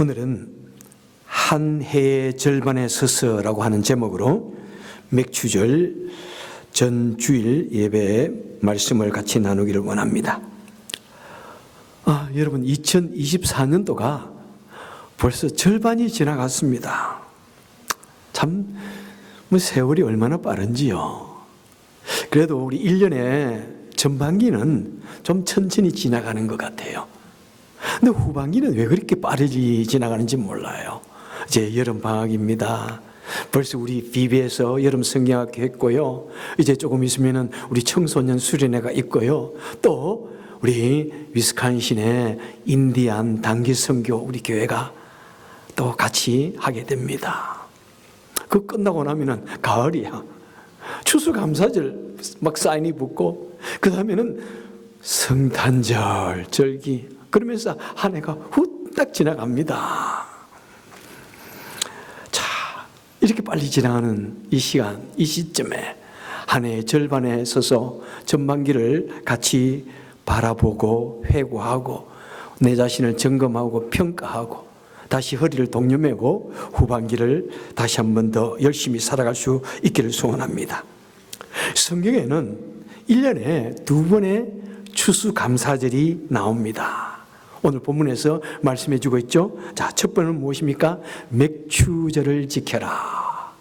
오늘은 한 해의 절반에 서서라고 하는 제목으로 맥추절 전 주일 예배의 말씀을 같이 나누기를 원합니다. 여러분 2024년도가 벌써 절반이 지나갔습니다. 참 세월이 얼마나 빠른지요. 그래도 우리 1년의 전반기는 좀 천천히 지나가는 것 같아요. 근데 후반기는 왜 그렇게 빠르게 지나가는지 몰라요. 이제 여름방학입니다. 벌써 우리 BB에서 여름 성경학교 했고요. 이제 조금 있으면은 우리 청소년 수련회가 있고요. 또 우리 위스콘신의 인디안 단기 선교 우리 교회가 또 같이 하게 됩니다. 그 끝나고 나면은 가을이야. 추수감사절 막 사인이 붙고 그 다음에는 성탄절 절기 그러면서 한 해가 후딱 지나갑니다. 자, 이렇게 빨리 지나가는 이 시간, 이 시점에 한 해의 절반에 서서 전반기를 같이 바라보고 회고하고 내 자신을 점검하고 평가하고 다시 허리를 동여매고 후반기를 다시 한 번 더 열심히 살아갈 수 있기를 소원합니다. 성경에는 1년에 2번의 추수감사절이 나옵니다. 오늘 본문에서 말씀해 주고 있죠. 자, 첫 번은 무엇입니까? 맥추절을 지켜라.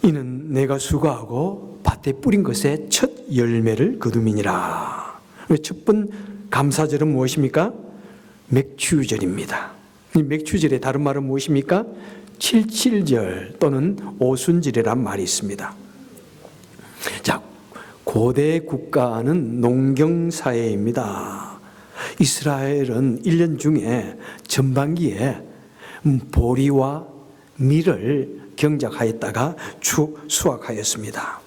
이는 내가 수고하고 밭에 뿌린 것의 첫 열매를 거둠이니라. 첫 번 감사절은 무엇입니까? 맥추절입니다. 이 맥추절의 다른 말은 무엇입니까? 칠칠절 또는 오순절이란 말이 있습니다. 자, 고대 국가는 농경사회입니다. 이스라엘은 1년 중에 전반기에 보리와 밀을 경작하였다가 수확하였습니다.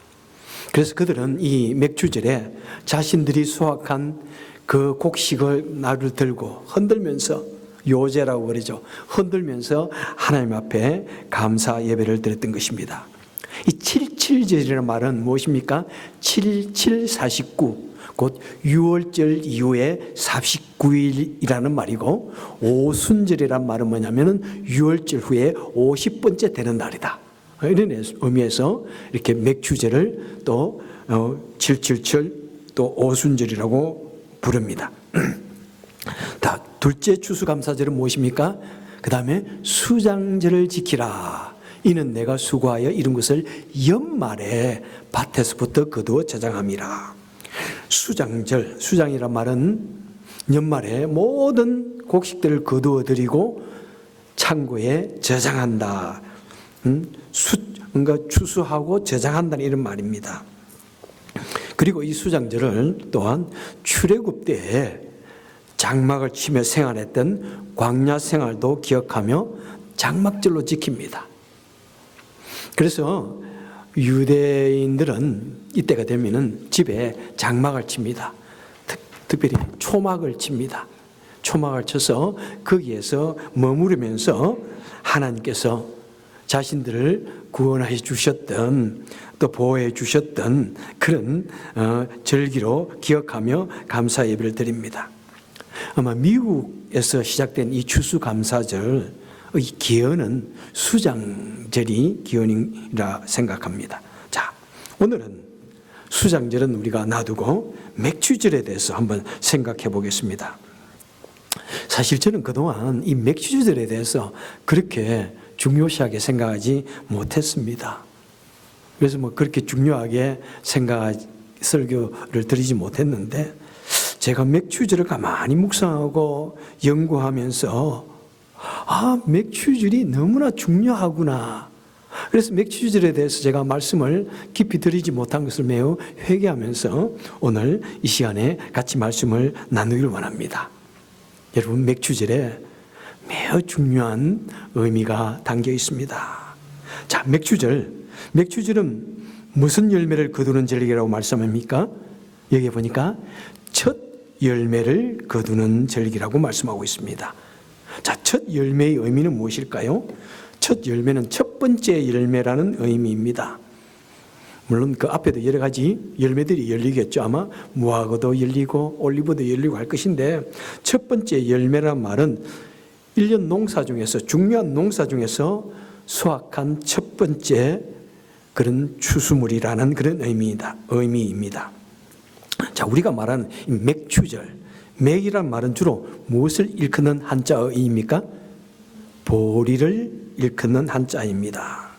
그래서 그들은 이 맥추절에 자신들이 수확한 그 곡식을 나를 들고 흔들면서 요제라고 그러죠. 흔들면서 하나님 앞에 감사 예배를 드렸던 것입니다. 이 77절이라는 말은 무엇입니까? 7749 곧 6월절 이후에 49일이라는 말이고 오순절이란 말은 뭐냐면은 6월절 후에 50번째 되는 날이다. 이런 의미에서 이렇게 맥추절을 또 777 또 오순절이라고 부릅니다. 다 둘째 추수감사절은 무엇입니까? 그 다음에 수장절을 지키라. 이는 내가 수고하여 이룬 것을 연말에 밭에서부터 거두어 저장함이라. 수장절, 수장이란 말은 연말에 모든 곡식들을 거두어 드리고 창고에 저장한다. 뭔가 추수하고 저장한다는 이런 말입니다. 그리고 이 수장절을 또한 출애굽 때에 장막을 치며 생활했던 광야 생활도 기억하며 장막절로 지킵니다. 그래서 유대인들은 이때가 되면은 집에 장막을 칩니다. 특별히 초막을 칩니다. 초막을 쳐서 거기에서 머무르면서 하나님께서 자신들을 구원해 주셨던 또 보호해 주셨던 그런 절기로 기억하며 감사 예배를 드립니다. 아마 미국에서 시작된 이 추수감사절의 기원은 수장절이 기원이라 생각합니다. 자, 오늘은 수장절은 우리가 놔두고 맥추절에 대해서 한번 생각해 보겠습니다. 사실 저는 그동안 이 맥추절에 대해서 그렇게 중요시하게 생각하지 못했습니다. 그래서 그렇게 중요하게 설교를 드리지 못했는데 제가 맥추절을 가만히 묵상하고 연구하면서 맥추절이 너무나 중요하구나. 그래서 맥추절에 대해서 제가 말씀을 깊이 드리지 못한 것을 매우 회개하면서 오늘 이 시간에 같이 말씀을 나누기를 원합니다. 여러분, 맥추절에 매우 중요한 의미가 담겨 있습니다. 자, 맥추절은 무슨 열매를 거두는 절기라고 말씀합니까? 여기 보니까 첫 열매를 거두는 절기라고 말씀하고 있습니다. 자, 첫 열매의 의미는 무엇일까요? 첫 열매는 첫 번째 열매라는 의미입니다. 물론 그 앞에도 여러 가지 열매들이 열리겠죠. 아마 무화과도 열리고 올리브도 열리고 할 것인데, 첫 번째 열매란 말은 1년 농사 중에서, 중요한 농사 중에서 수확한 첫 번째 그런 추수물이라는 그런 의미입니다. 자, 우리가 말하는 맥추절, 맥이란 말은 주로 무엇을 일컫는 한자어입니까? 보리를 일컫는 한자입니다.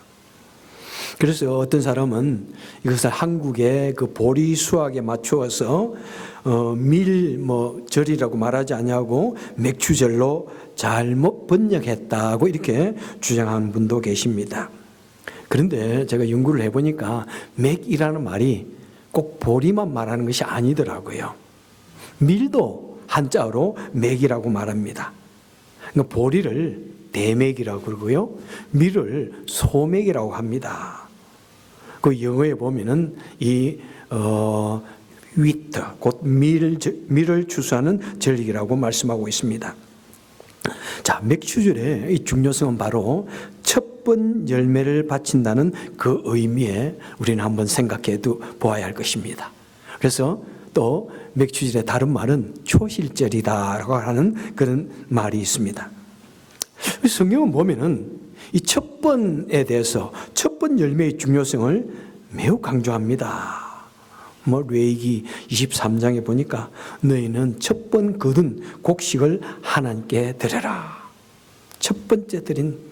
그래서 어떤 사람은 이것을 한국의 그 보리 수확에 맞추어서 절이라고 말하지 않냐고 맥추절로 잘못 번역했다고 이렇게 주장하는 분도 계십니다. 그런데 제가 연구를 해보니까 맥이라는 말이 꼭 보리만 말하는 것이 아니더라고요. 밀도 한자어로 맥이라고 말합니다. 그러니까 보리를 대맥이라고 그러고요, 밀을 소맥이라고 합니다. 그 영어에 보면은 이 wheat, 곧 밀을 추수하는 절기라고 말씀하고 있습니다. 자, 맥추절의 이 중요성은 바로 첫 번 열매를 바친다는 그 의미에 우리는 한번 생각해 보아야 할 것입니다. 그래서 또 맥추절의 다른 말은 초실절이다라고 하는 그런 말이 있습니다. 성경은 보면은 이 첫 번에 대해서, 첫 번 열매의 중요성을 매우 강조합니다. 레위기 23장에 보니까 너희는 첫 번 거둔 곡식을 하나님께 드려라. 첫 번째 드린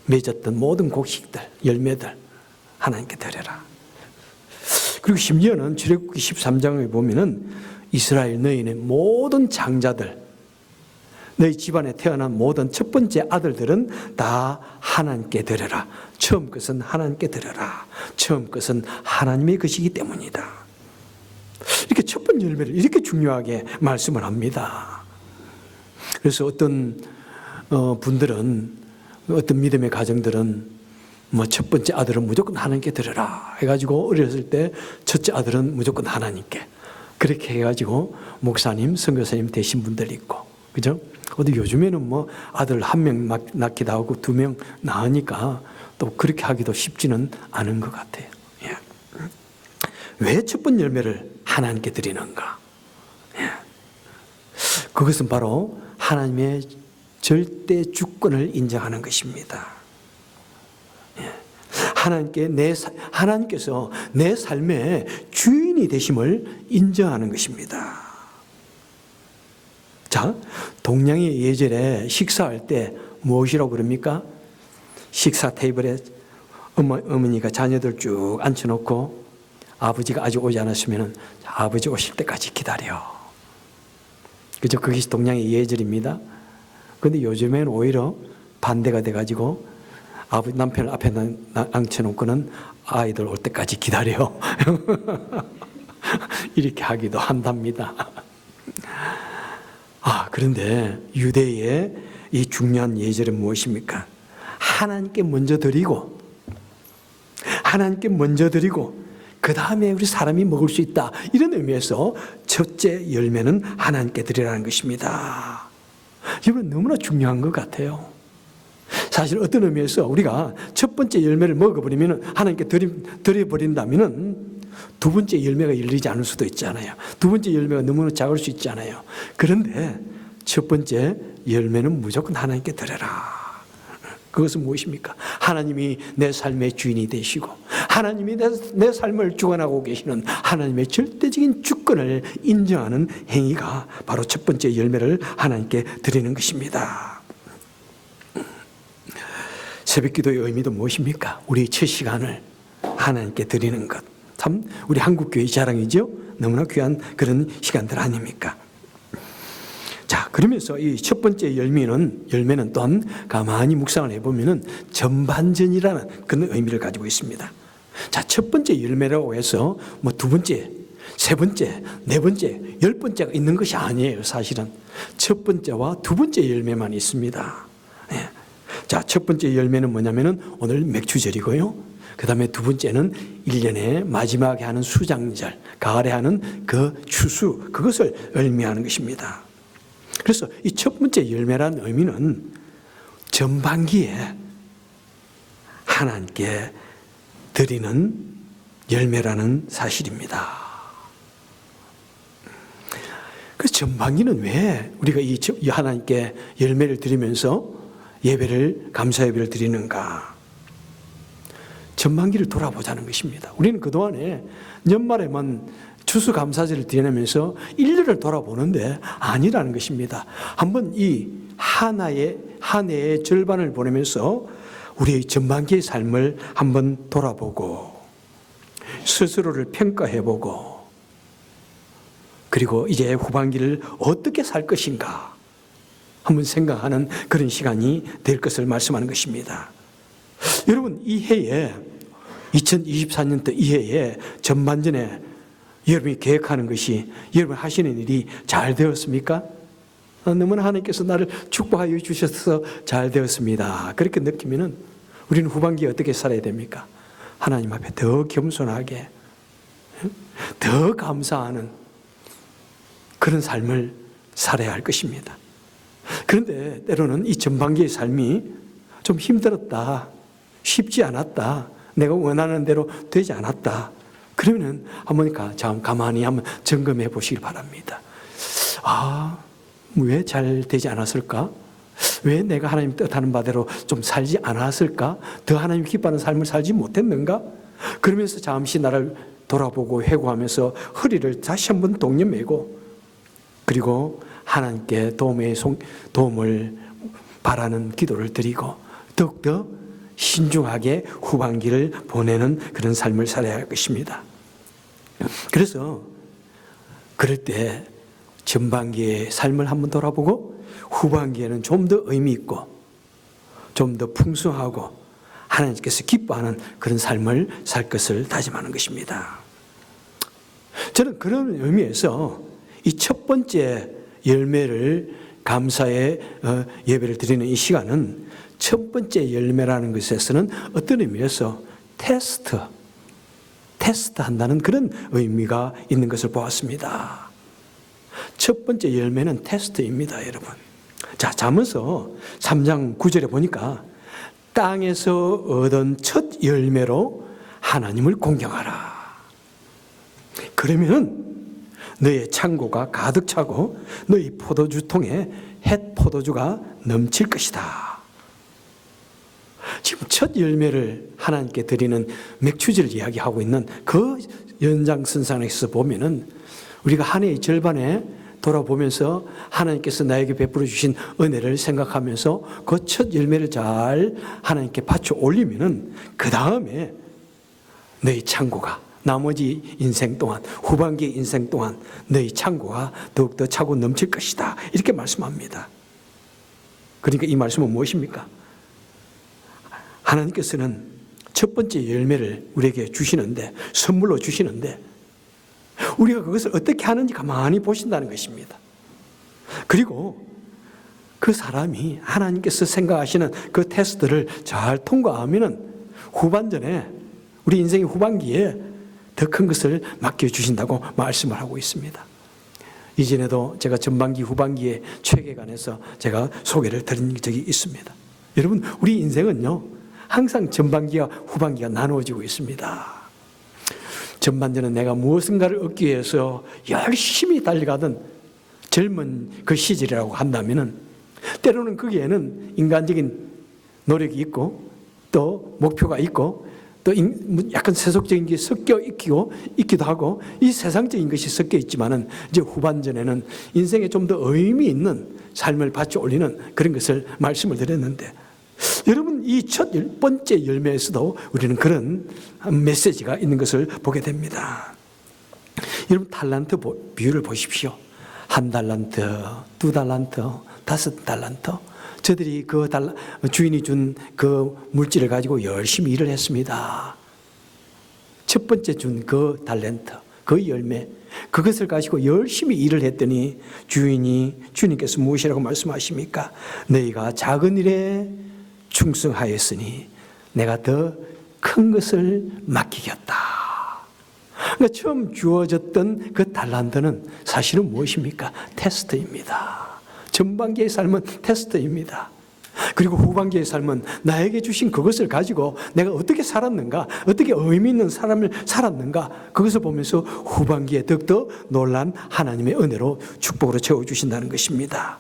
맺었던 모든 곡식들, 열매들 하나님께 드려라. 그리고 심지어는 출애굽기 13장에 보면은 이스라엘 너희의 모든 장자들, 너희 집안에 태어난 모든 첫 번째 아들들은 다 하나님께 드려라. 처음 것은 하나님께 드려라. 처음 것은 하나님의 것이기 때문이다. 이렇게 첫 번째 열매를 이렇게 중요하게 말씀을 합니다. 그래서 어떤 분들은, 어떤 믿음의 가정들은 첫 번째 아들은 무조건 하나님께 드려라 해가지고 어렸을 때 첫째 아들은 무조건 하나님께, 그렇게 해가지고 목사님, 선교사님 되신 분들 있고, 그죠? 근데 요즘에는 아들 1명 낳기도 하고 2명 낳으니까 또 그렇게 하기도 쉽지는 않은 것 같아요. 예. 왜 첫 번째 열매를 하나님께 드리는가? 예. 그것은 바로 하나님의 절대 주권을 인정하는 것입니다. 예. 하나님께서 내 삶의 주인이 되심을 인정하는 것입니다. 자, 동양의 예절에 식사할 때 무엇이라고 그럽니까? 식사 테이블에 어머니가 자녀들 쭉 앉혀놓고 아버지가 아직 오지 않았으면 아버지 오실 때까지 기다려. 그죠? 그것이 동양의 예절입니다. 그런데 요즘에는 오히려 반대가 돼가지고 남편을 앞에 앉혀놓고는 아이들 올 때까지 기다려. 이렇게 하기도 한답니다. 그런데 유대의 이 중요한 예절은 무엇입니까? 하나님께 먼저 드리고 그 다음에 우리 사람이 먹을 수 있다, 이런 의미에서 첫째 열매는 하나님께 드리라는 것입니다. 이건 너무나 중요한 것 같아요. 사실 어떤 의미에서 우리가 첫 번째 열매를 먹어버리면, 하나님께 드려버린다면 두 번째 열매가 열리지 않을 수도 있잖아요. 두 번째 열매가 너무나 작을 수 있잖아요. 그런데 첫 번째 열매는 무조건 하나님께 드려라. 그것은 무엇입니까? 하나님이 내 삶의 주인이 되시고 하나님이 내 삶을 주관하고 계시는 하나님의 절대적인 주권을 인정하는 행위가 바로 첫 번째 열매를 하나님께 드리는 것입니다. 새벽기도의 의미도 무엇입니까? 우리의 첫 시간을 하나님께 드리는 것. 참 우리 한국교회의 자랑이죠. 너무나 귀한 그런 시간들 아닙니까? 자, 그러면서 이 첫 번째 열매는 또한 가만히 묵상을 해보면은 전반전이라는 그런 의미를 가지고 있습니다. 자, 첫 번째 열매라고 해서 두 번째, 세 번째, 네 번째, 10번째가 있는 것이 아니에요. 사실은 첫 번째와 두 번째 열매만 있습니다. 네. 자, 첫 번째 열매는 뭐냐면은 오늘 맥추절이고요. 그 다음에 두 번째는 1년에 마지막에 하는 수장절, 가을에 하는 그 추수, 그것을 의미하는 것입니다. 그래서 이 첫 번째 열매라는 의미는 전반기에 하나님께 드리는 열매라는 사실입니다. 그 전반기는 왜 우리가 이 하나님께 열매를 드리면서 예배를, 감사 예배를 드리는가? 전반기를 돌아보자는 것입니다. 우리는 그동안에 연말에만 추수감사제를 드리면서 1년을 돌아보는데 아니라는 것입니다. 한번 이 한 해의 절반을 보내면서 우리의 전반기의 삶을 한번 돌아보고 스스로를 평가해보고 그리고 이제 후반기를 어떻게 살 것인가 한번 생각하는 그런 시간이 될 것을 말씀하는 것입니다. 여러분, 이 해에 2024년도 이 해에 전반전에 여러분이 계획하는 것이 여러분 하시는 일이 잘 되었습니까? 너무나 하나님께서 나를 축복하여 주셔서 잘 되었습니다. 그렇게 느끼면은 우리는 후반기에 어떻게 살아야 됩니까? 하나님 앞에 더 겸손하게 더 감사하는 그런 삶을 살아야 할 것입니다. 그런데 때로는 이 전반기의 삶이 좀 힘들었다, 쉽지 않았다, 내가 원하는 대로 되지 않았다. 그러면은 한번 가만히 한번 점검해 보시길 바랍니다. 왜 잘 되지 않았을까? 왜 내가 하나님 뜻하는 바대로 좀 살지 않았을까? 더 하나님 기뻐하는 삶을 살지 못했는가? 그러면서 잠시 나를 돌아보고 회고하면서 허리를 다시 한번 동여매고 그리고 하나님께 도움을 바라는 기도를 드리고 더욱더 신중하게 후반기를 보내는 그런 삶을 살아야 할 것입니다. 그래서 그럴 때 전반기의 삶을 한번 돌아보고 후반기에는 좀 더 의미 있고 좀 더 풍성하고 하나님께서 기뻐하는 그런 삶을 살 것을 다짐하는 것입니다. 저는 그런 의미에서 이 첫 번째 열매를 감사의 예배를 드리는 이 시간은 첫 번째 열매라는 것에서는 어떤 의미에서 테스트한다는 그런 의미가 있는 것을 보았습니다. 첫 번째 열매는 테스트입니다, 여러분. 자, 잠언서 3장 9절에 보니까 땅에서 얻은 첫 열매로 하나님을 공경하라. 그러면 너의 창고가 가득 차고 너희 포도주통에 햇 포도주가 넘칠 것이다. 지금 첫 열매를 하나님께 드리는 맥주제를 이야기하고 있는 그 연장선상에서 보면은 우리가 한 해의 절반에 돌아보면서 하나님께서 나에게 베풀어 주신 은혜를 생각하면서 그 첫 열매를 잘 하나님께 바쳐 올리면은 그 다음에 너희 창고가 나머지 인생 동안 후반기 인생 동안 너희 창고가 더욱더 차고 넘칠 것이다. 이렇게 말씀합니다. 그러니까 이 말씀은 무엇입니까? 하나님께서는 첫 번째 열매를 우리에게 주시는데 선물로 주시는데 우리가 그것을 어떻게 하는지 가만히 보신다는 것입니다. 그리고 그 사람이 하나님께서 생각하시는 그 테스트를 잘 통과하면은 후반전에 우리 인생의 후반기에 더 큰 것을 맡겨주신다고 말씀을 하고 있습니다. 이전에도 제가 전반기 후반기에 책에 관해서 제가 소개를 드린 적이 있습니다. 여러분, 우리 인생은요 항상 전반기와 후반기가 나누어지고 있습니다. 전반전은 내가 무엇인가를 얻기 위해서 열심히 달려가던 젊은 그 시절이라고 한다면은 때로는 거기에는 인간적인 노력이 있고 또 목표가 있고 또 약간 세속적인 게 섞여 있기도 하고 이 세상적인 것이 섞여 있지만은 이제 후반전에는 인생에 좀 더 의미 있는 삶을 바쳐 올리는 그런 것을 말씀을 드렸는데 여러분, 이 첫 번째 열매에서도 우리는 그런 메시지가 있는 것을 보게 됩니다. 여러분, 달란트 비유를 보십시오. 1달란트, 2달란트, 5달란트. 저들이 그 주인이 준 그 물질을 가지고 열심히 일을 했습니다. 첫 번째 준 그 달란트, 그 열매, 그것을 가지고 열심히 일을 했더니 주님께서 무엇이라고 말씀하십니까? 너희가 작은 일에 충성하였으니 내가 더 큰 것을 맡기겠다. 그러니까 처음 주어졌던 그 달란트는 사실은 무엇입니까? 테스트입니다. 전반기의 삶은 테스트입니다. 그리고 후반기의 삶은 나에게 주신 그것을 가지고 내가 어떻게 살았는가, 어떻게 의미 있는 삶을 살았는가, 그것을 보면서 후반기에 더욱더 놀란 하나님의 은혜로 축복으로 채워주신다는 것입니다.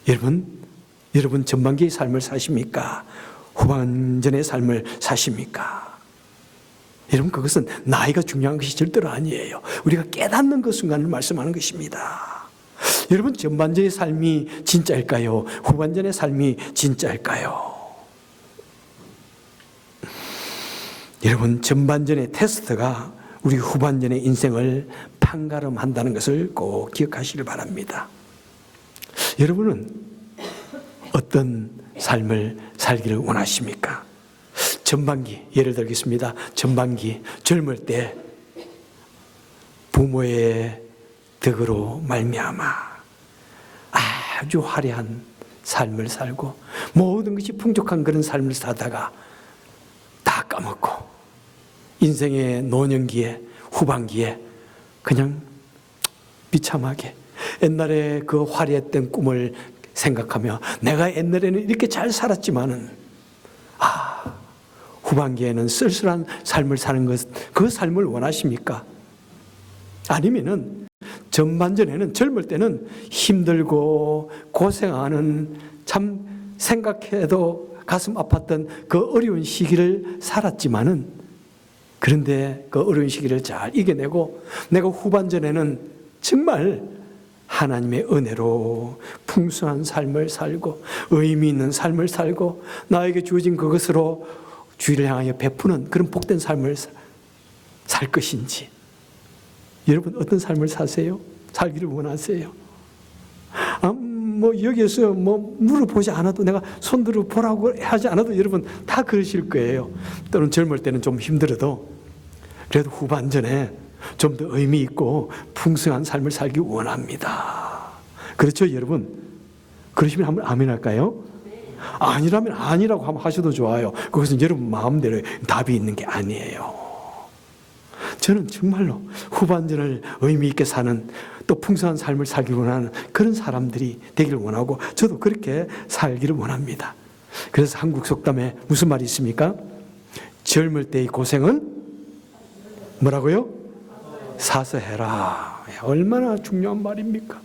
여러분 전반기의 삶을 사십니까? 후반전의 삶을 사십니까? 여러분, 그것은 나이가 중요한 것이 절대로 아니에요. 우리가 깨닫는 그 순간을 말씀하는 것입니다. 여러분, 전반전의 삶이 진짜일까요? 후반전의 삶이 진짜일까요? 여러분, 전반전의 테스트가 우리 후반전의 인생을 판가름한다는 것을 꼭 기억하시길 바랍니다. 여러분은 어떤 삶을 살기를 원하십니까? 전반기, 예를 들겠습니다. 전반기, 젊을 때 부모의 덕으로 말미암아 아주 화려한 삶을 살고 모든 것이 풍족한 그런 삶을 살다가 다 까먹고 인생의 노년기에, 후반기에 그냥 비참하게 옛날에 그 화려했던 꿈을 생각하며 내가 옛날에는 이렇게 잘 살았지만은 후반기에는 쓸쓸한 삶을 사는 것, 그 삶을 원하십니까? 아니면은 전반전에는, 젊을 때는 힘들고 고생하는, 참 생각해도 가슴 아팠던 그 어려운 시기를 살았지만은, 그런데 그 어려운 시기를 잘 이겨내고 내가 후반전에는 정말 하나님의 은혜로 풍성한 삶을 살고 의미 있는 삶을 살고 나에게 주어진 그것으로 주의를 향하여 베푸는 그런 복된 삶을 살 것인지, 여러분 어떤 삶을 사세요? 살기를 원하세요? 여기에서 물어보지 않아도, 내가 손들어 보라고 하지 않아도 여러분 다 그러실 거예요. 또는 젊을 때는 좀 힘들어도 그래도 후반전에 좀 더 의미 있고 풍성한 삶을 살기 원합니다. 그렇죠, 여러분? 그러시면 한번 아멘 할까요? 아니라면 아니라고 한번 하셔도 좋아요. 그것은 여러분 마음대로 답이 있는 게 아니에요. 저는 정말로 후반전을 의미 있게 사는, 또 풍성한 삶을 살기 원하는 그런 사람들이 되기를 원하고 저도 그렇게 살기를 원합니다. 그래서 한국 속담에 무슨 말이 있습니까? 젊을 때의 고생은 뭐라고요? 사서 해라. 얼마나 중요한 말입니까?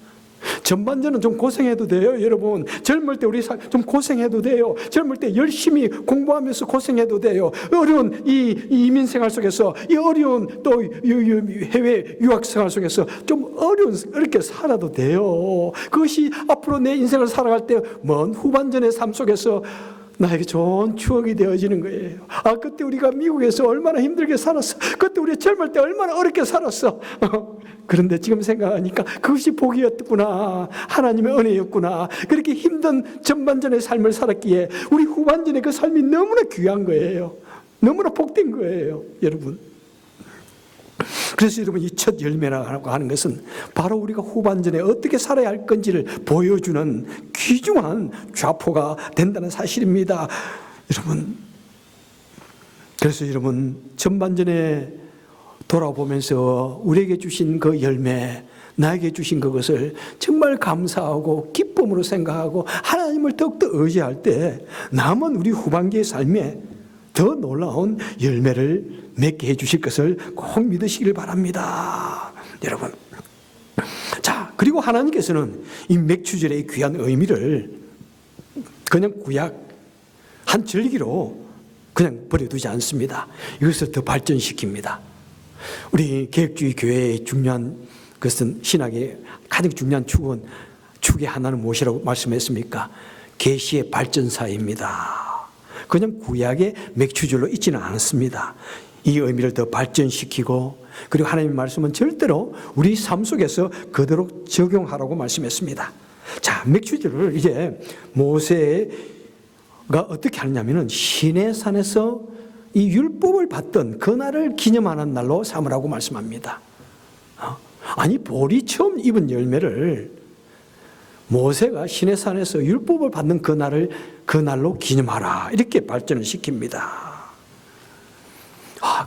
전반전은 좀 고생해도 돼요, 여러분. 젊을 때 우리 좀 고생해도 돼요. 젊을 때 열심히 공부하면서 고생해도 돼요. 어려운 이 이민 생활 속에서, 이 어려운 또 해외 유학 생활 속에서 좀 어렵게 살아도 돼요. 그것이 앞으로 내 인생을 살아갈 때 먼 후반전의 삶 속에서 나에게 좋은 추억이 되어지는 거예요. 그때 우리가 미국에서 얼마나 힘들게 살았어. 그때 우리 젊을 때 얼마나 어렵게 살았어. 그런데 지금 생각하니까 그것이 복이었구나. 하나님의 은혜였구나. 그렇게 힘든 전반전의 삶을 살았기에 우리 후반전의 그 삶이 너무나 귀한 거예요. 너무나 복된 거예요, 여러분. 그래서 여러분, 이 첫 열매라고 하는 것은 바로 우리가 후반전에 어떻게 살아야 할 건지를 보여주는 귀중한 좌포가 된다는 사실입니다. 여러분, 그래서 여러분, 전반전에 돌아보면서 우리에게 주신 그 열매, 나에게 주신 그것을 정말 감사하고 기쁨으로 생각하고 하나님을 더욱더 의지할 때 남은 우리 후반기의 삶에 더 놀라운 열매를 맺게 해주실 것을 꼭 믿으시길 바랍니다. 여러분, 자, 그리고 하나님께서는 이 맥추절의 귀한 의미를 그냥 구약 한 절기로 그냥 버려두지 않습니다. 이것을 더 발전시킵니다. 우리 개혁주의 교회의 중요한 것은, 신학의 가장 중요한 축의 하나는 무엇이라고 말씀했습니까? 계시의 발전사입니다. 그냥 구약의 맥추절로 있지는 않았습니다. 이 의미를 더 발전시키고, 그리고 하나님의 말씀은 절대로 우리 삶 속에서 그대로 적용하라고 말씀했습니다. 자, 맥추절을 이제 모세가 어떻게 하느냐면은 시내산에서 이 율법을 받던 그날을 기념하는 날로 삼으라고 말씀합니다. 아니, 볼이 처음 입은 열매를 모세가 시내산에서 율법을 받는 그날로 기념하라, 이렇게 발전을 시킵니다.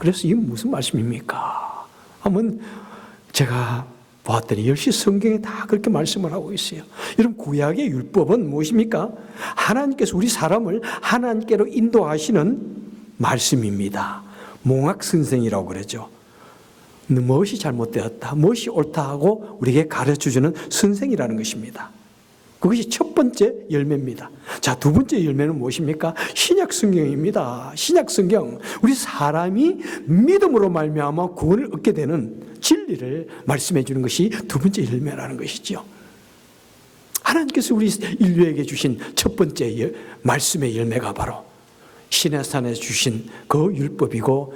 그래서 이게 무슨 말씀입니까? 한번 제가 보았더니 역시 성경에 다 그렇게 말씀을 하고 있어요. 여러분, 구약의 율법은 무엇입니까? 하나님께서 우리 사람을 하나님께로 인도하시는 말씀입니다. 몽학선생이라고 그러죠. 무엇이 잘못되었다, 무엇이 옳다 하고 우리에게 가르쳐주는 선생이라는 것입니다. 그것이 첫 번째 열매입니다. 자, 두 번째 열매는 무엇입니까? 신약 성경입니다. 신약 성경, 우리 사람이 믿음으로 말미암아 구원을 얻게 되는 진리를 말씀해 주는 것이 두 번째 열매라는 것이죠. 하나님께서 우리 인류에게 주신 첫 번째 말씀의 열매가 바로 시내산에 주신 그 율법이고,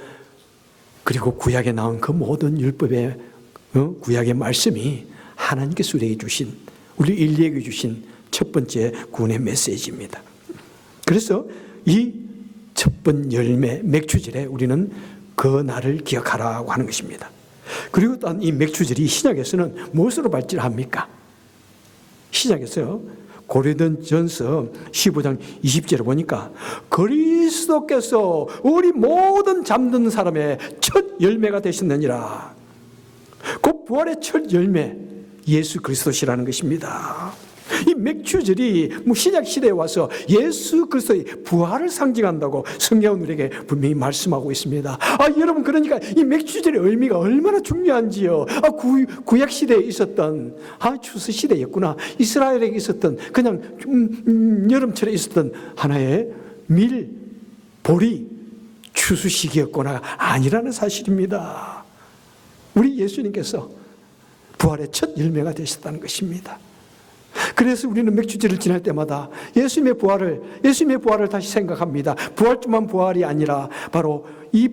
그리고 구약에 나온 그 모든 율법의 구약의 말씀이 하나님께서 우리에게 주신, 우리 인류에게 주신 첫 번째 구원의 메시지입니다. 그래서 이 첫 번째 열매 맥추절에 우리는 그 날을 기억하라고 하는 것입니다. 그리고 또한 이 맥추절이 신약에서는 무엇으로 발전합니까? 신약에서 고린도전서 15장 20절에 보니까 그리스도께서 우리 모든 잠든 사람의 첫 열매가 되셨느니라. 그 부활의 첫 열매, 예수 그리스도시라는 것입니다. 이 맥추절이 신약 시대에 와서 예수 그리스도의 부활을 상징한다고 성경은 우리에게 분명히 말씀하고 있습니다. 여러분, 그러니까 이 맥추절의 의미가 얼마나 중요한지요. 구약 시대에 있었던 추수 시대였구나. 이스라엘에게 있었던 그냥 여름철에 있었던 하나의 보리 추수 시기였구나 아니라는 사실입니다. 우리 예수님께서 부활의 첫 열매가 되셨다는 것입니다. 그래서 우리는 맥추절을 지날 때마다 예수님의 부활을 다시 생각합니다. 부활주만 부활이 아니라 바로 이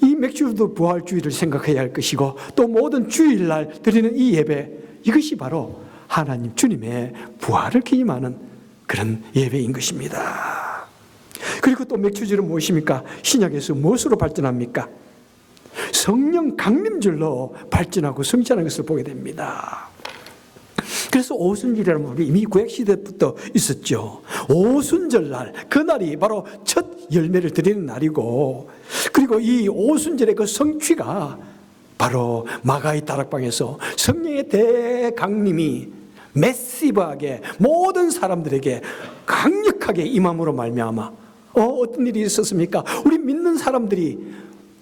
맥추절도 부활주의를 생각해야 할 것이고, 또 모든 주일날 드리는 이 예배, 이것이 바로 하나님 주님의 부활을 기념하는 그런 예배인 것입니다. 그리고 또 맥추절은 무엇입니까? 신약에서 무엇으로 발전합니까? 성령 강림절로 발전하고 성취하는 것을 보게 됩니다. 그래서 오순절이라는 말이 이미 구약시대부터 있었죠. 오순절날, 그날이 바로 첫 열매를 드리는 날이고, 그리고 이 오순절의 그 성취가 바로 마가의 다락방에서 성령의 대강림이 매시브하게 모든 사람들에게 강력하게 임함으로 말미암아 어떤 일이 있었습니까? 우리 믿는 사람들이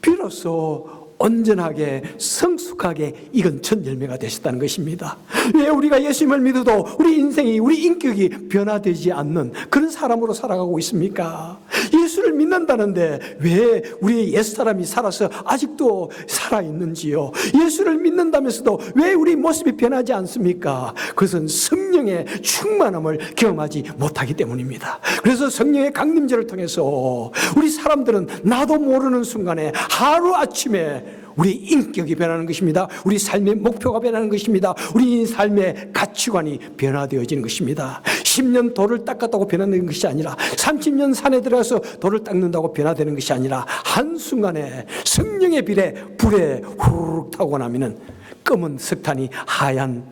비로소 온전하게 성숙하게 익은 첫 열매가 되셨다는 것입니다. 왜 우리가 예수님을 믿어도 우리 인생이, 우리 인격이 변화되지 않는 그런 사람으로 살아가고 있습니까? 예수를 믿는다는데 왜 우리 옛사람이 살아서 아직도 살아있는지요? 예수를 믿는다면서도 왜 우리 모습이 변하지 않습니까? 그것은 성령의 충만함을 경험하지 못하기 때문입니다. 그래서 성령의 강림절을 통해서 우리 사람들은 나도 모르는 순간에 하루아침에 우리 인격이 변하는 것입니다. 우리 삶의 목표가 변하는 것입니다. 우리 삶의 가치관이 변화되어지는 것입니다. 10년 돌을 닦았다고 변화되는 것이 아니라, 30년 산에 들어가서 돌을 닦는다고 변화되는 것이 아니라, 한순간에 성령의 불에 후루룩 타고 나면은 검은 석탄이 하얀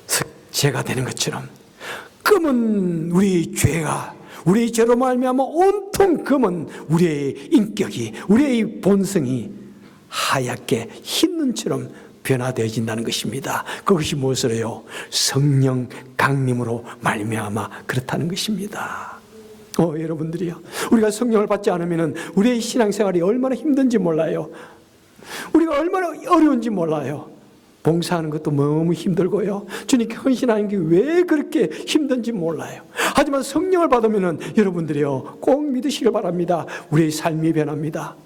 석재가 되는 것처럼, 검은 우리 죄로 말미암아 온통 검은 우리의 인격이, 우리의 본성이 하얗게 흰 눈처럼 변화되어진다는 것입니다. 그것이 무엇으로요? 성령 강림으로 말미암아 그렇다는 것입니다. 여러분들이요, 우리가 성령을 받지 않으면 우리의 신앙생활이 얼마나 힘든지 몰라요. 우리가 얼마나 어려운지 몰라요. 봉사하는 것도 너무 힘들고요, 주님께 헌신하는 게 왜 그렇게 힘든지 몰라요. 하지만 성령을 받으면 여러분들이요, 꼭 믿으시길 바랍니다. 우리의 삶이 변합니다.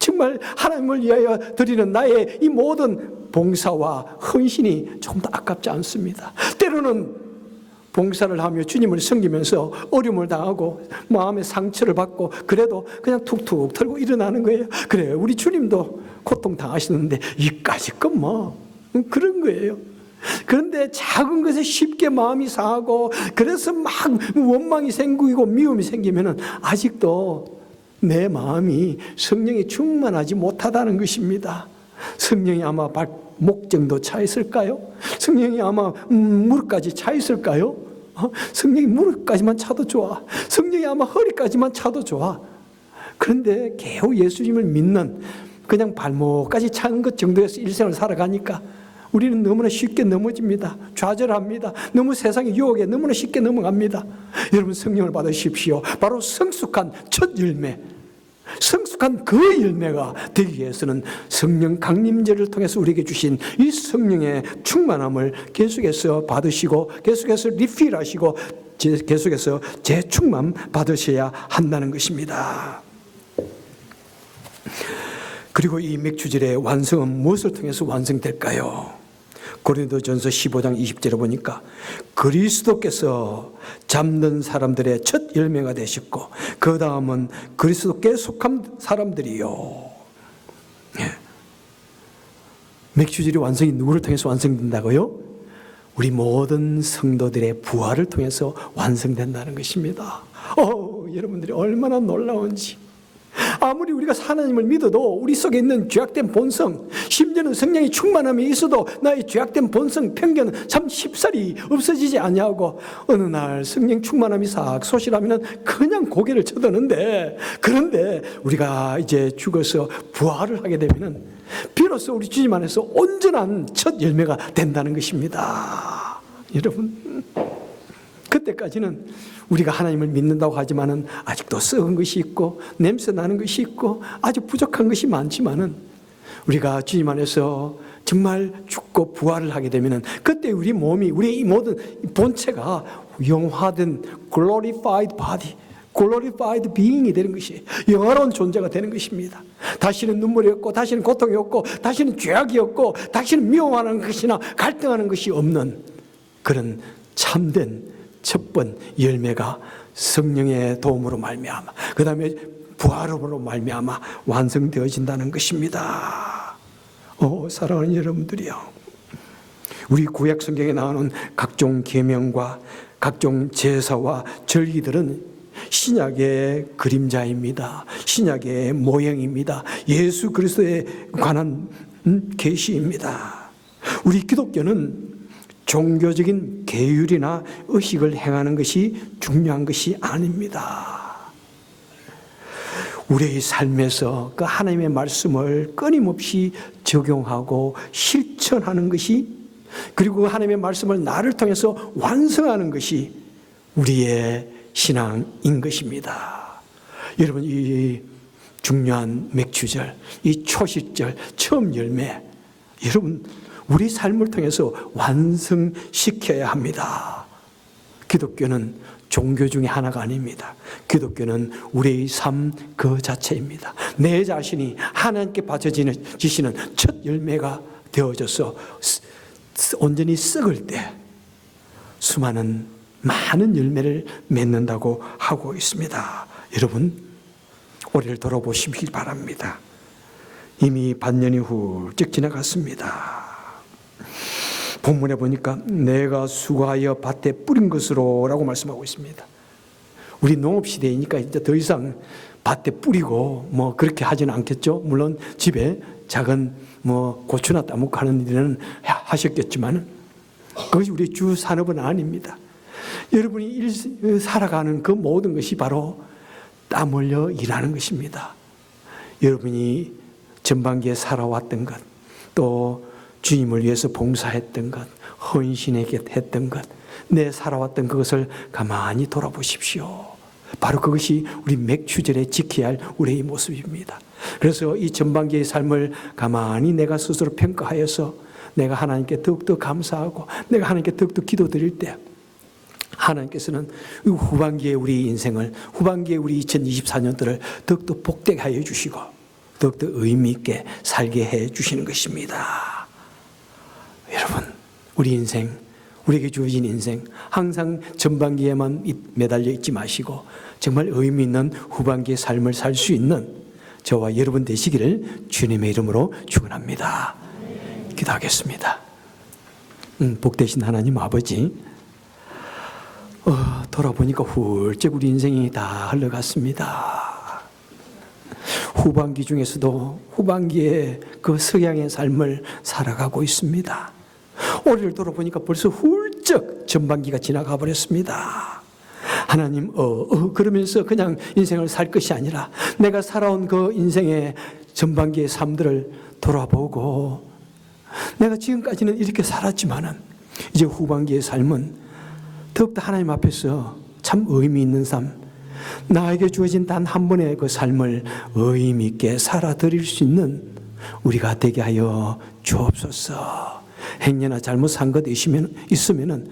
정말 하나님을 위하여 드리는 나의 이 모든 봉사와 헌신이 조금 더 아깝지 않습니다. 때로는 봉사를 하며 주님을 섬기면서 어려움을 당하고 마음의 상처를 받고 그래도 그냥 툭툭 털고 일어나는 거예요. 그래, 우리 주님도 고통 당하시는데 이까짓 건 뭐 그런 거예요. 그런데 작은 것에 쉽게 마음이 상하고, 그래서 막 원망이 생기고 미움이 생기면 아직도 내 마음이 성령이 충만하지 못하다는 것입니다. 성령이 아마 발목 정도 차 있을까요? 성령이 아마 무릎까지 차 있을까요? 성령이 무릎까지만 차도 좋아. 성령이 아마 허리까지만 차도 좋아. 그런데 겨우 예수님을 믿는, 그냥 발목까지 찬 것 정도에서 일생을 살아가니까 우리는 너무나 쉽게 넘어집니다. 좌절합니다. 너무 세상의 유혹에 너무나 쉽게 넘어갑니다. 여러분, 성령을 받으십시오. 바로 성숙한 첫 열매, 성숙한 그 열매가 되기 위해서는 성령 강림제를 통해서 우리에게 주신 이 성령의 충만함을 계속해서 받으시고, 계속해서 리필하시고, 계속해서 재충만 받으셔야 한다는 것입니다. 그리고 이 맥주절의 완성은 무엇을 통해서 완성될까요? 고린도전서 15장 20절에 보니까 그리스도께서 잠든 사람들의 첫 열매가 되셨고 그 다음은 그리스도께 속한 사람들이요. 맥주절이 완성이 누구를 통해서 완성된다고요? 우리 모든 성도들의 부활을 통해서 완성된다는 것입니다. 여러분들이 얼마나 놀라운지. 아무리 우리가 하나님을 믿어도 우리 속에 있는 죄악된 본성, 심지어는 성령의 충만함이 있어도 나의 죄악된 본성, 편견은 참 쉽사리 없어지지 아니하고 어느 날 성령 충만함이 싹 소실하면 그냥 고개를 쳐드는데, 그런데 우리가 이제 죽어서 부활을 하게 되면 비로소 우리 주님 안에서 온전한 첫 열매가 된다는 것입니다. 여러분, 그때까지는 우리가 하나님을 믿는다고 하지만은 아직도 썩은 것이 있고 냄새 나는 것이 있고 아주 부족한 것이 많지만은 우리가 주님 안에서 정말 죽고 부활을 하게 되면은 그때 우리 몸이, 우리 이 모든 본체가 영화된 glorified body, glorified being이 되는 것이, 영화로운 존재가 되는 것입니다. 다시는 눈물이 없고 다시는 고통이 없고 다시는 죄악이 없고 다시는 미워하는 것이나 갈등하는 것이 없는 그런 참된 첫 번 열매가 성령의 도움으로 말미암아, 그 다음에 부활으로 말미암아 완성되어진다는 것입니다. 사랑하는 여러분들이요, 우리 구약 성경에 나오는 각종 계명과 각종 제사와 절기들은 신약의 그림자입니다. 신약의 모형입니다. 예수 그리스도에 관한 계시입니다. 우리 기독교는 종교적인 계율이나 의식을 행하는 것이 중요한 것이 아닙니다. 우리의 삶에서 그 하나님의 말씀을 끊임없이 적용하고 실천하는 것이, 그리고 하나님의 말씀을 나를 통해서 완성하는 것이 우리의 신앙인 것입니다. 여러분, 이 중요한 맥주절, 이 초식절, 처음 열매, 여러분 우리 삶을 통해서 완성시켜야 합니다. 기독교는 종교 중에 하나가 아닙니다. 기독교는 우리의 삶 그 자체입니다. 내 자신이 하나님께 바쳐지시는 첫 열매가 되어져서 온전히 썩을 때 수많은 많은 열매를 맺는다고 하고 있습니다. 여러분, 올해를 돌아보시길 바랍니다. 이미 반년이 훌쩍 지나갔습니다. 본문에 보니까 내가 수고하여 밭에 뿌린 것으로 라고 말씀하고 있습니다. 우리 농업시대이니까 이제 더 이상 밭에 뿌리고 뭐 그렇게 하지는 않겠죠. 물론 집에 작은 뭐 고추나 따먹고 하는 일은 하셨겠지만 그것이 우리 주 산업은 아닙니다. 여러분이 살아가는 그 모든 것이 바로 땀 흘려 일하는 것입니다. 여러분이 전반기에 살아왔던 것, 또 주님을 위해서 봉사했던 것, 헌신에게 했던 것, 내 살아왔던 그것을 가만히 돌아보십시오. 바로 그것이 우리 맥주절에 지켜야 할 우리의 모습입니다. 그래서 이 전반기의 삶을 가만히 내가 스스로 평가하여서 내가 하나님께 더욱더 감사하고 내가 하나님께 더욱더 기도드릴 때 하나님께서는 후반기에 우리 인생을, 후반기에 우리 2024년도를 더욱더 복되게 하여 주시고 더욱더 의미 있게 살게 해 주시는 것입니다. 여러분, 우리 인생, 우리에게 주어진 인생 항상 전반기에만 매달려 있지 마시고 정말 의미 있는 후반기의 삶을 살 수 있는 저와 여러분 되시기를 주님의 이름으로 축원합니다. 기도하겠습니다. 복되신 하나님 아버지, 돌아보니까 훌쩍 우리 인생이 다 흘러갔습니다. 후반기 중에서도 후반기에 그 석양의 삶을 살아가고 있습니다. 올해를 돌아보니까 벌써 훌쩍 전반기가 지나가 버렸습니다. 하나님, 그러면서 그냥 인생을 살 것이 아니라 내가 살아온 그 인생의 전반기의 삶들을 돌아보고 내가 지금까지는 이렇게 살았지만은 이제 후반기의 삶은 더욱더 하나님 앞에서 참 의미 있는 삶, 나에게 주어진 단 한 번의 그 삶을 의미 있게 살아드릴 수 있는 우리가 되게 하여 주옵소서. 행여나 잘못 산 것 있으면은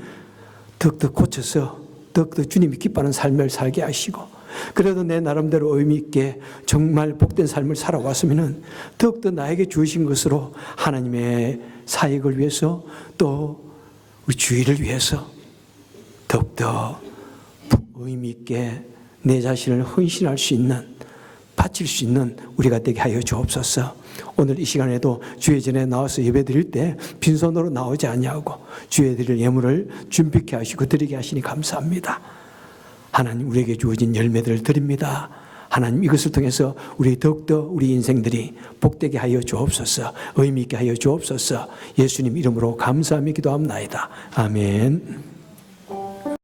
더욱더 고쳐서 더욱더 주님이 기뻐하는 삶을 살게 하시고, 그래도 내 나름대로 의미 있게 정말 복된 삶을 살아왔으면은 더욱더 나에게 주신 것으로 하나님의 사역을 위해서 또 우리 주의를 위해서 더욱더 의미 있게 내 자신을 헌신할 수 있는, 바칠 수 있는 우리가 되게 하여 주옵소서. 오늘 이 시간에도 주의 전에 나와서 예배 드릴 때 빈손으로 나오지 아니하고 주의 드릴 예물을 준비케 하시고 드리게 하시니 감사합니다. 하나님, 우리에게 주어진 열매들을 드립니다. 하나님, 이것을 통해서 우리 더욱더 우리 인생들이 복되게 하여 주옵소서. 의미 있게 하여 주옵소서. 예수님 이름으로 감사하며 기도합나이다. 아멘.